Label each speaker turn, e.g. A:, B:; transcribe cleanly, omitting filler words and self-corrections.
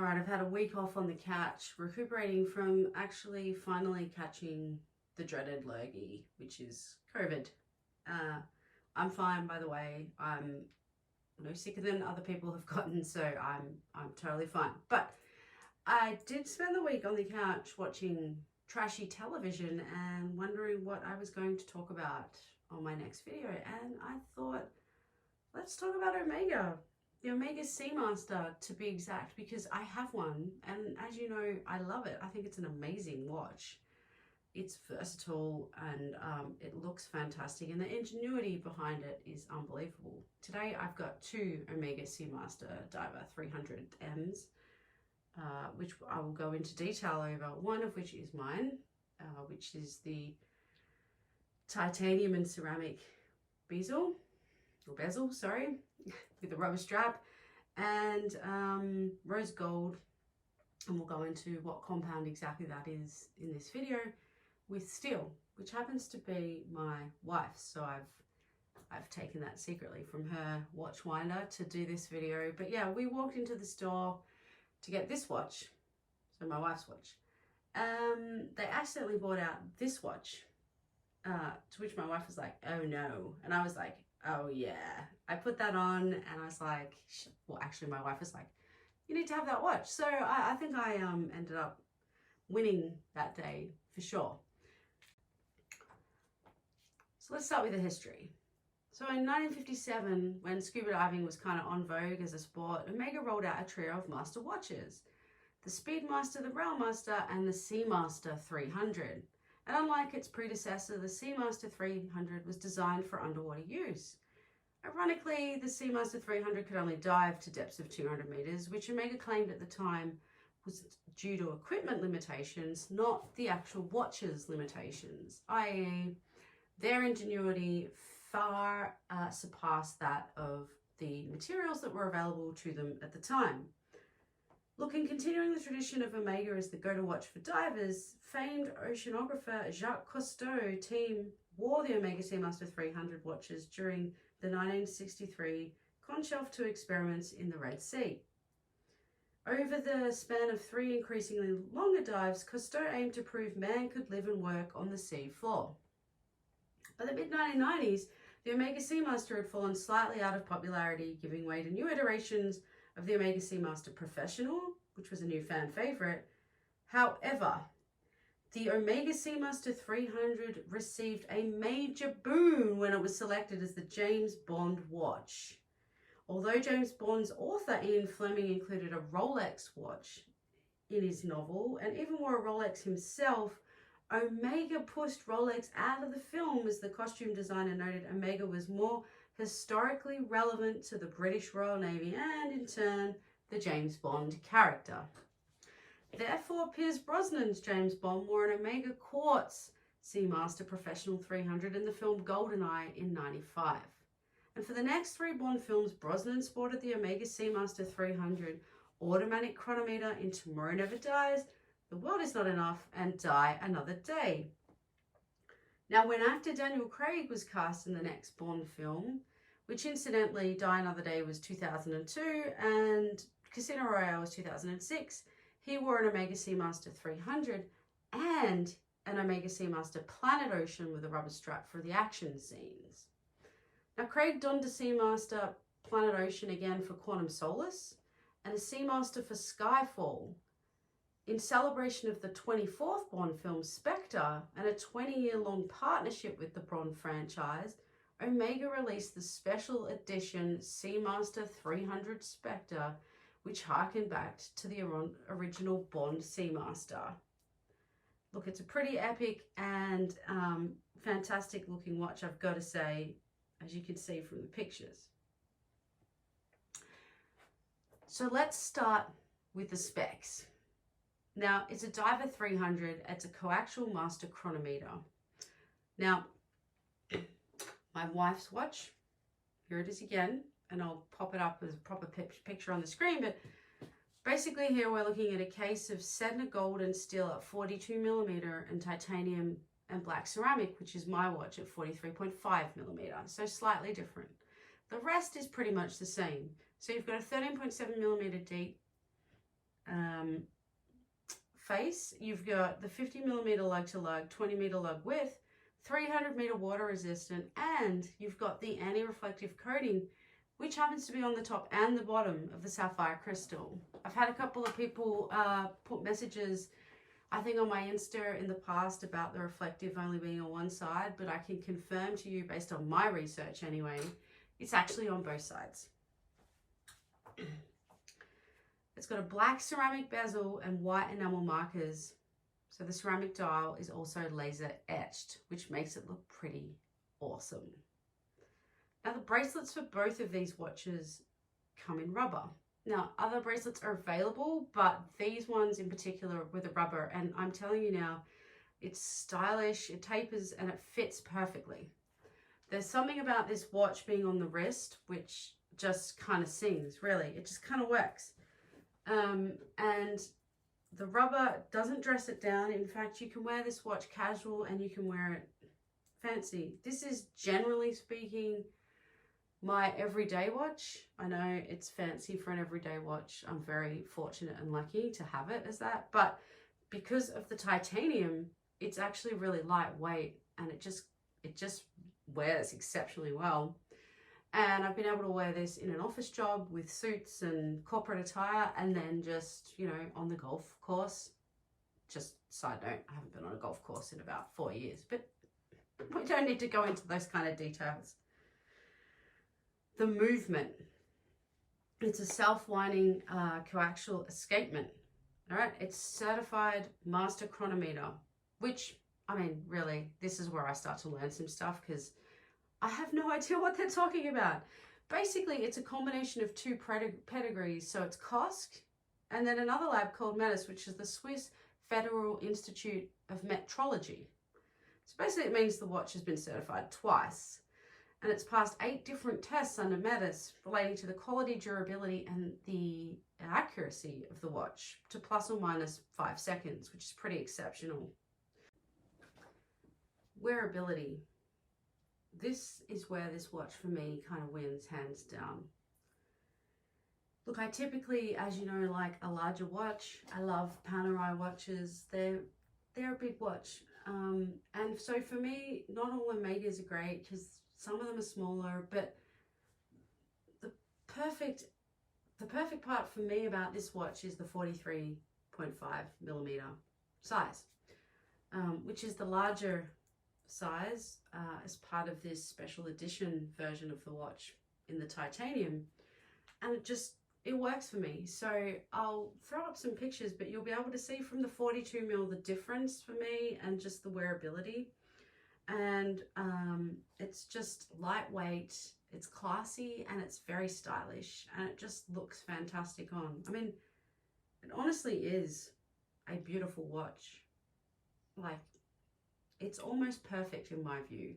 A: All right, I've had a week off on the couch, recuperating from actually finally catching the dreaded lurgy, which is COVID. I'm fine, by the way. I'm no sicker than other people have gotten, so I'm totally fine. But I did spend the week on the couch watching trashy television and wondering what I was going to talk about on my next video. And I thought, let's talk about Omega. The Omega Seamaster, to be exact, because I have one, and as you know, I love it. I think it's an amazing watch. It's versatile, and it looks fantastic, and the ingenuity behind it is unbelievable. Today, I've got two Omega Seamaster Diver 300Ms, which I will go into detail over, one of which is mine, which is the titanium and ceramic bezel, sorry, with a rubber strap, and rose gold, and we'll go into what compound exactly that is in this video, with steel, which happens to be my wife's. So I've taken that secretly from her watch winder to do this video. But yeah, we walked into the store to get this watch, so my wife's watch. They accidentally bought out this watch, to which my wife was like, "Oh no," and I was like, "Oh yeah." I put that on and I was like, well, actually my wife was like, "You need to have that watch." So I think I ended up winning that day for sure. So let's start with the history. So in 1957, when scuba diving was kind of en vogue as a sport, Omega rolled out a trio of master watches: the Speedmaster, the Railmaster, and the Seamaster 300. And unlike its predecessor, the Seamaster 300 was designed for underwater use. Ironically, the Seamaster 300 could only dive to depths of 200 meters, which Omega claimed at the time was due to equipment limitations, not the actual watch's limitations, i.e. their ingenuity far surpassed that of the materials that were available to them at the time. Look, in continuing the tradition of Omega as the go-to watch for divers, famed oceanographer Jacques Cousteau team wore the Omega Seamaster 300 watches during the 1963 Conshelf 2 experiments in the Red Sea. Over the span of 3 increasingly longer dives, Cousteau aimed to prove man could live and work on the sea floor. By the mid-1990s, the Omega Seamaster had fallen slightly out of popularity, giving way to new iterations of the Omega Seamaster Professional, which was a new fan favorite. However, the Omega Seamaster 300 received a major boom when it was selected as the James Bond watch. Although James Bond's author Ian Fleming included a Rolex watch in his novel and even wore a Rolex himself, Omega pushed Rolex out of the film, as the costume designer noted Omega was more historically relevant to the British Royal Navy and, in turn, the James Bond character. Therefore, Pierce Brosnan's James Bond wore an Omega Quartz Seamaster Professional 300 in the film GoldenEye in '95. And for the next 3 Bond films, Brosnan sported the Omega Seamaster 300, Automatic Chronometer, In Tomorrow Never Dies, The World Is Not Enough, and Die Another Day. Now, when actor Daniel Craig was cast in the next Bond film, which incidentally, Die Another Day was 2002 and Casino Royale was 2006, he wore an Omega Seamaster 300 and an Omega Seamaster Planet Ocean with a rubber strap for the action scenes. Now, Craig donned a Seamaster Planet Ocean again for Quantum Solace and a Seamaster for Skyfall in celebration of the 24th Bond film Spectre and a 20-year-long partnership with the Bond franchise. Omega released the special edition Seamaster 300 Spectre, which harkened back to the original Bond Seamaster. Look, it's a pretty epic and fantastic looking watch, I've got to say, as you can see from the pictures. So let's start with the specs. Now, it's a Diver 300. It's a Co-Axial master chronometer. Now, my wife's watch, here it is again, and I'll pop it up as a proper picture on the screen, but basically here we're looking at a case of Sedna Gold and steel at 42mm and titanium and black ceramic, which is my watch at 43.5mm, so slightly different. The rest is pretty much the same. So you've got a 13.7mm deep face. You've got the 50mm lug to lug, 20-meter lug width, 300-meter water resistant, and you've got the anti-reflective coating, which happens to be on the top and the bottom of the sapphire crystal. I've had a couple of people put messages, I think on my Insta in the past, about the reflective only being on one side, but I can confirm to you, based on my research anyway, it's actually on both sides. It's got a black ceramic bezel and white enamel markers. So the ceramic dial is also laser etched, which makes it look pretty awesome. Now the bracelets for both of these watches come in rubber. Now other bracelets are available, but these ones in particular with the rubber, and I'm telling you now, it's stylish, it tapers, and it fits perfectly. There's something about this watch being on the wrist which just kind of sings, really. It just kind of works. And the rubber doesn't dress it down. In fact, you can wear this watch casual and you can wear it fancy. This is, generally speaking, my everyday watch. I know it's fancy for an everyday watch. I'm very fortunate and lucky to have it as that. But because of the titanium, it's actually really lightweight, and it just wears exceptionally well. And I've been able to wear this in an office job with suits and corporate attire, and then just, you know, on the golf course. Just side note, I haven't been on a golf course in about 4 years, but we don't need to go into those kind of details. The movement. It's a self-winding coaxial escapement. All right, it's certified master chronometer, which, I mean, really, this is where I start to learn some stuff, because I have no idea what they're talking about. Basically, it's a combination of two pedigrees. So it's COSC, and then another lab called METIS, which is the Swiss Federal Institute of Metrology. So basically, it means the watch has been certified twice, and it's passed 8 different tests under METIS relating to the quality, durability, and the accuracy of the watch to plus or minus 5 seconds, which is pretty exceptional. Wearability. This is where this watch for me kind of wins hands down. Look, I typically, as you know, like a larger watch. I love Panerai watches. They're a big watch. And so for me, not all Omegas are great because some of them are smaller, but the perfect part for me about this watch is the 43.5mm size, which is the larger size as part of this special edition version of the watch in the titanium, and it works for me. So I'll throw up some pictures, but you'll be able to see from the 42mm the difference for me and just the wearability. And it's just lightweight, it's classy, and it's very stylish, and it just looks fantastic on. I mean, it honestly is a beautiful watch. Like, it's almost perfect in my view.